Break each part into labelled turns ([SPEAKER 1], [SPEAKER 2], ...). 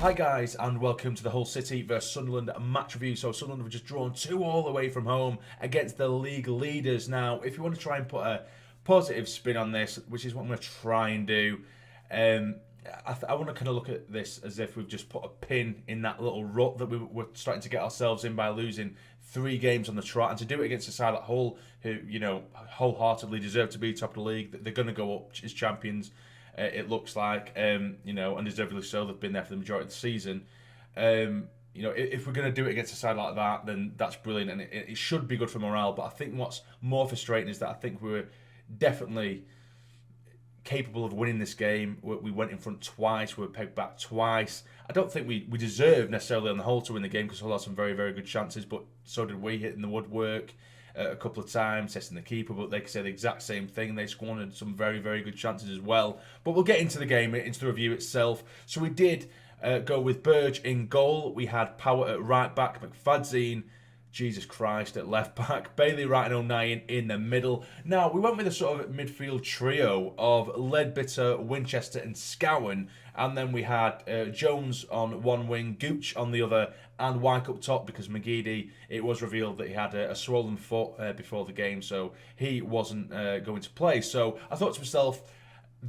[SPEAKER 1] Hi guys, and welcome to the Hull City vs Sunderland match review. So Sunderland have just drawn 2-2 away from home against the league leaders. Now, if you want to try and put a positive spin on this, which is what I'm going to try and do, I want to kind of look at this as if we've just put a pin in that little rut that we were starting to get ourselves in by losing 3 games on the trot, and to do it against a side like Hull, who, you know, wholeheartedly deserve to be top of the league. They're going to go up as champions. It looks like, you know, and deservedly so. They've been there for the majority of the season. You know, if we're going to do it against a side like that, then that's brilliant, and it should be good for morale. But I think what's more frustrating is that I think we're definitely capable of winning this game. We went in front twice. We were pegged back twice. I don't think we deserve necessarily on the whole to win the game, because Hull had some very, very good chances, but so did we, hitting the woodwork a couple of times, testing the keeper, but they could say the exact same thing. They squandered some very, very good chances as well. But we'll get into the game, into the review itself. So we did go with Burge in goal. We had Power at right back, McFadzean, Jesus Christ, at left back, Bailey, Wright and O'Nien in the middle. Now, we went with a sort of midfield trio of Leadbitter, Winchester and Scowen, and then we had Jones on one wing, Gooch on the other, and Wyke up top, because McGeady, it was revealed that he had a swollen foot before the game, so he wasn't going to play. So I thought to myself,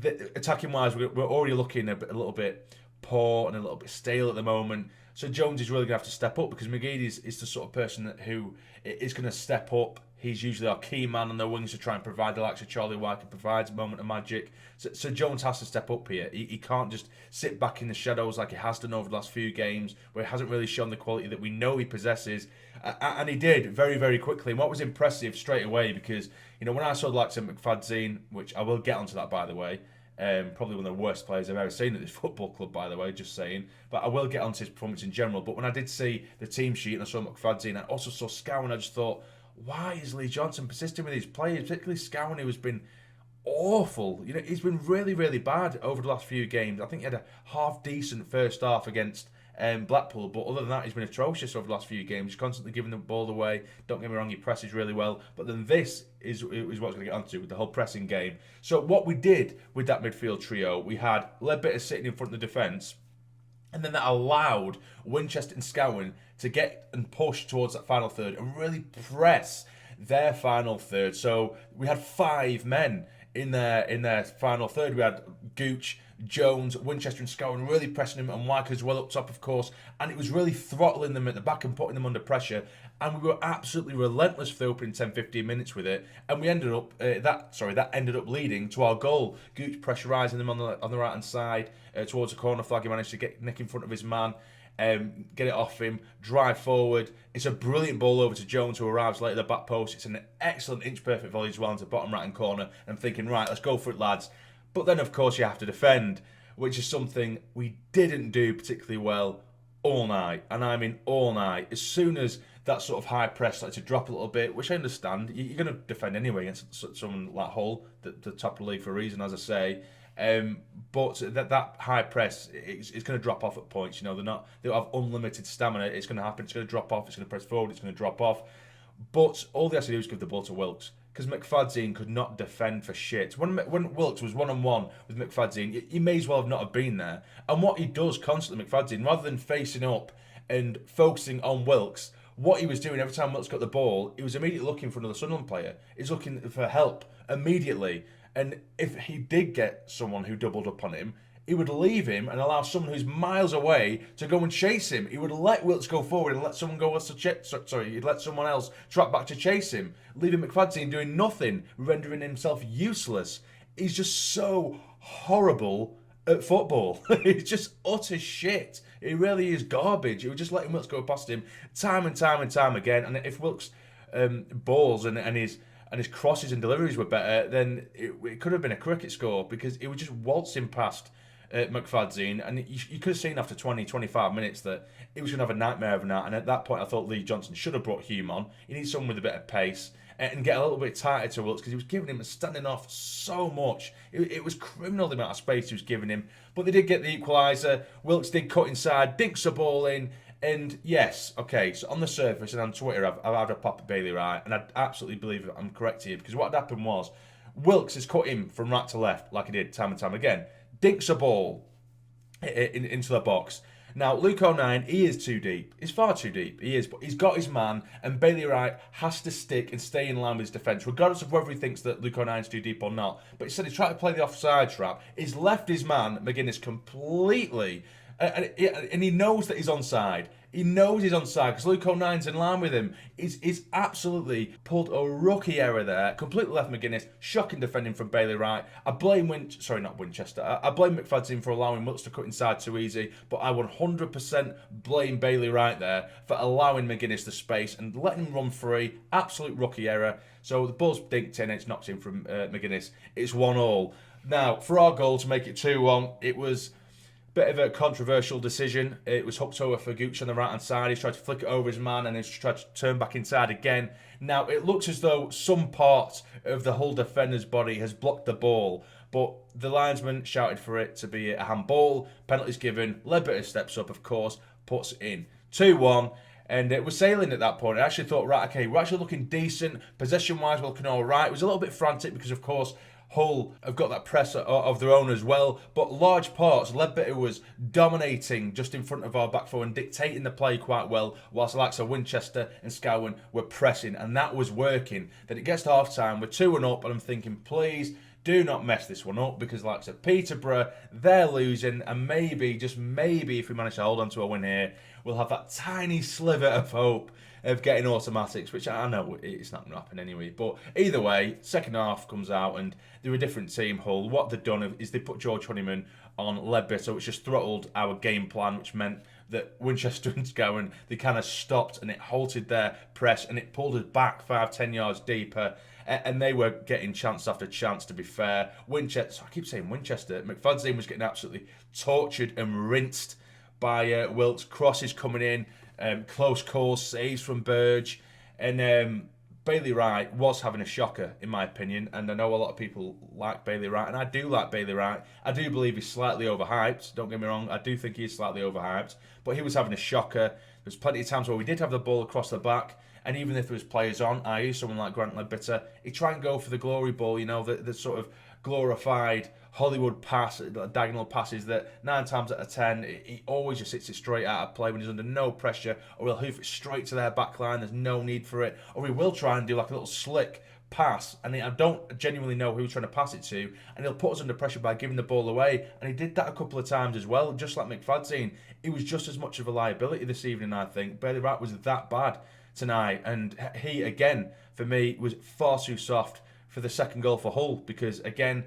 [SPEAKER 1] attacking-wise, we're already looking a little bit poor and a little bit stale at the moment. So Jones is really going to have to step up, because McGeady is the sort of person who is going to step up. He's usually our key man on the wings to try and provide the likes of Charlie Wyke and provides a moment of magic. So Jones has to step up here. He can't just sit back in the shadows like he has done over the last few games, where he hasn't really shown the quality that we know he possesses. And he did very, very quickly. And what was impressive straight away, because, you know, when I saw the likes of McFadzean, which I will get onto that, by the way, probably one of the worst players I've ever seen at this football club, by the way, just saying. But I will get onto his performance in general. But when I did see the team sheet and I saw McFadzean, I also saw Scowen, I just thought, why is Lee Johnson persisting with these players, particularly Scowen, who has been awful. You know, he's been really, really bad over the last few games. I think he had a half-decent first half against Blackpool, but other than that, he's been atrocious over the last few games. He's constantly giving the ball away. Don't get me wrong, he presses really well, but then this is what I was going to get onto with the whole pressing game. So what we did with that midfield trio, we had Leadbitter sitting in front of the defence, and then that allowed Winchester and Scowen to get and push towards that final third and really press their final third. So we had 5 men in their final third. We had Gooch, Jones, Winchester and Scowen really pressing him, and Wyke as well up top, of course, and it was really throttling them at the back and putting them under pressure, and we were absolutely relentless for the opening 10-15 minutes with it, and we ended up that ended up leading to our goal. Gooch pressurising them on the right hand side towards the corner flag. He managed to get Nick in front of his man, get it off him, drive forward. It's a brilliant ball over to Jones, who arrives late at the back post. It's an excellent inch-perfect volley as well into the bottom right-hand corner. And I'm thinking, right, let's go for it, lads. But then, of course, you have to defend, which is something we didn't do particularly well all night. And I mean all night. As soon as that sort of high press started to drop a little bit, which I understand, you're going to defend anyway against someone like Hull, the top of the league for a reason, as I say. But that high press is going to drop off at points. You know, they don't have unlimited stamina. It's going to happen. It's going to drop off. It's going to press forward. It's going to drop off. But all they have to do is give the ball to Wilkes, because McFadzean could not defend for shit. When Wilkes was one-on-one with McFadzean, he may as well have not have been there. And what he does constantly, McFadzean, rather than facing up and focusing on Wilkes, what he was doing every time Wilkes got the ball, he was immediately looking for another Sunderland player. He's looking for help immediately. And if he did get someone who doubled up on him, he would leave him and allow someone who's miles away to go and chase him. He would let Wilkes go forward and let someone he'd let someone else track back to chase him, leaving McFadzean doing nothing, rendering himself useless. He's just so horrible at football. It's just utter shit. He really is garbage. He was just letting Wilkes go past him time and time and time again. And if Wilkes' balls and his crosses and deliveries were better, then it could have been a cricket score, because it was just waltzing past McFadzean, and you could have seen after 20-25 minutes that he was going to have a nightmare of a night. And at that point, I thought Lee Johnson should have brought Hume on. He needs someone with a bit of pace and get a little bit tighter to Wilkes, because he was giving him a standing off so much. It was criminal the amount of space he was giving him. But they did get the equaliser. Wilkes did cut inside, dinks the ball in. And yes, okay, so on the surface and on Twitter, I've had a pop at Bailey Wright, and I absolutely believe I'm correct here, because what had happened was Wilkes has cut him from right to left, like he did time and time again, dinks a ball into the box, Now, Luke O'Nien, he is too deep. He's far too deep. He is, but he's got his man, and Bailey Wright has to stick and stay in line with his defence, regardless of whether he thinks that Luke O'Nien's too deep or not. But instead, he's trying to play the offside trap. He's left his man, McGuinness, completely, and he knows that he's onside. He knows he's onside because Luke O'Nien's in line with him. He's absolutely pulled a rookie error there. Completely left McGuinness. Shocking defending from Bailey Wright. I blame Winchester. I blame McFadzean for allowing Wilkes to cut inside too easy, but I 100% blame Bailey Wright there for allowing McGuinness the space and letting him run free. Absolute rookie error. So the ball's dinked in. It's knocked in from McGuinness. It's 1-1. Now, for our goal to make it 2-1, it was bit of a controversial decision. It was hooked over for Gooch on the right hand side. He's tried to flick it over his man and he's tried to turn back inside again. Now it looks as though some part of the Hull defender's body has blocked the ball, but the linesman shouted for it to be a handball. Penalty's given. Ledbetter steps up, of course, puts it in. 2-1. And it was sailing at that point. I actually thought, right, okay, we're actually looking decent. Possession-wise, we're looking all right. It was a little bit frantic because, of course, Hull have got that press of their own as well, but large parts, Ledbetter was dominating just in front of our back four and dictating the play quite well, whilst the likes of Winchester and Scowen were pressing, and that was working. Then it gets to half-time, we're 2-1 up, and I'm thinking, please, do not mess this one up, because like I said, Peterborough, they're losing, and maybe, just maybe, if we manage to hold on to a win here, we'll have that tiny sliver of hope of getting automatics, which I know it's not going to happen anyway. But either way, second half comes out and they're a different team, Hull. What they've done is they put George Honeyman on Ledbetter, which just throttled our game plan, which meant that Winchester and Scowen, they kind of stopped and it halted their press and it pulled us back 5-10 yards deeper. And they were getting chance after chance, to be fair. Winchester, I keep saying Winchester, McFadzean was getting absolutely tortured and rinsed by Wilkes. Crosses coming in. Close calls, saves from Burge, and Bailey Wright was having a shocker in my opinion, and I know a lot of people like Bailey Wright, and I do like Bailey Wright. I do believe he's slightly overhyped, don't get me wrong, I do think he is slightly overhyped, but he was having a shocker. There's plenty of times where we did have the ball across the back, and even if there was players on, i.e. someone like Grant Ledbetter, he'd try and go for the glory ball, you know, the sort of glorified Hollywood pass, diagonal passes that 9 times out of 10, he always just hits it straight out of play when he's under no pressure, or he'll hoof it straight to their back line, there's no need for it, or he will try and do like a little slick pass, and I don't genuinely know who he's trying to pass it to, and he'll put us under pressure by giving the ball away, and he did that a couple of times as well, just like McFadzean. He was just as much of a liability this evening, I think. Bailey Wright was that bad tonight, and he, again, for me, was far too soft for the second goal for Hull, because, again,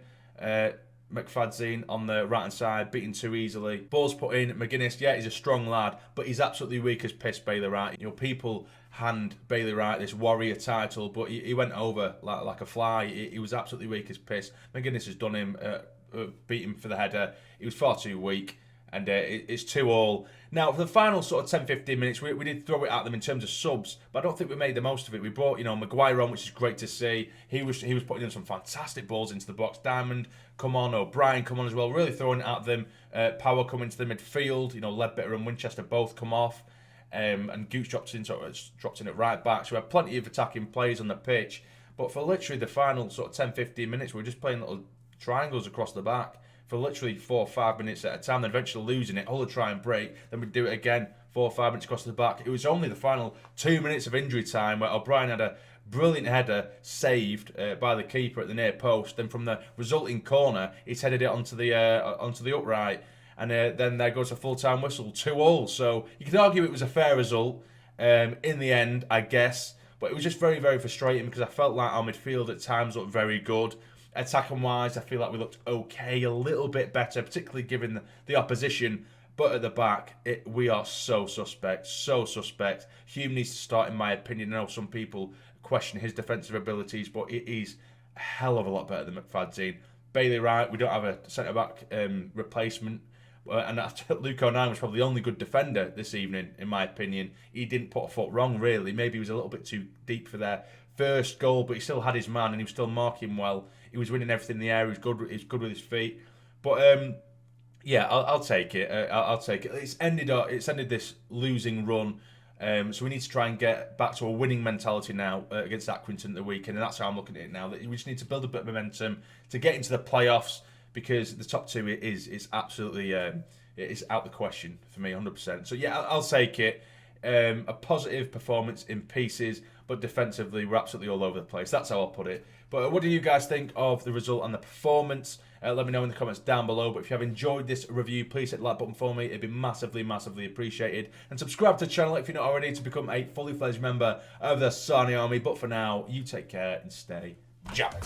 [SPEAKER 1] McFadzean on the right hand side, beaten too easily. Ball's put in. McGuinness, yeah, he's a strong lad, but he's absolutely weak as piss, Bailey Wright. You know, people hand Bailey Wright this warrior title, but he went over like a fly. He was absolutely weak as piss. McGuinness has done him, beat him for the header. He was far too weak. And it's 2-2. Now, for the final sort of 10-15 minutes, we did throw it at them in terms of subs, but I don't think we made the most of it. We brought, Maguire on, which is great to see. He was putting in some fantastic balls into the box. Diamond, come on, O'Brien, come on as well. Really throwing it at them. Power coming to the midfield. Ledbetter and Winchester both come off. And Gooch dropped in at right back. So we had plenty of attacking players on the pitch. But for literally the final sort of 10-15 minutes, we were just playing little triangles across the back for literally 4 or 5 minutes at a time, then eventually losing it. Hull would try and break, then we'd do it again, 4 or 5 minutes across the back. It was only the final 2 minutes of injury time where O'Brien had a brilliant header saved by the keeper at the near post. Then from the resulting corner, he's headed it onto the upright, and then there goes a full-time whistle, 2-2. So you could argue it was a fair result in the end, I guess, but it was just very, very frustrating because I felt like our midfield at times looked very good. Attacking wise, I feel like we looked okay, a little bit better, particularly given the opposition. But at the back, we are so suspect. Hume needs to start, in my opinion. I know some people question his defensive abilities, but he's a hell of a lot better than McFadzean. Bailey Wright, we don't have a centre-back replacement. And Luke O'Nien was probably the only good defender this evening, in my opinion. He didn't put a foot wrong, really. Maybe he was a little bit too deep for their first goal, but he still had his man and he was still marking well. He was winning everything in the air. He was good with his feet. But yeah, I'll take it. I'll take it. It's ended this losing run. So we need to try and get back to a winning mentality now against Accrington at the weekend, and that's how I'm looking at it now. That we just need to build a bit of momentum to get into the playoffs, because the top two is absolutely it is out the question for me, 100%. So yeah, I'll take it. A positive performance in pieces, but defensively we're absolutely all over the place. That's how I'll put it. But what do you guys think of the result and the performance? Let me know in the comments down below. But if you have enjoyed this review, please hit the like button for me. It'd be massively, massively appreciated. And subscribe to the channel if you're not already to become a fully fledged member of the Sarny Army. But for now, you take care and stay jamming.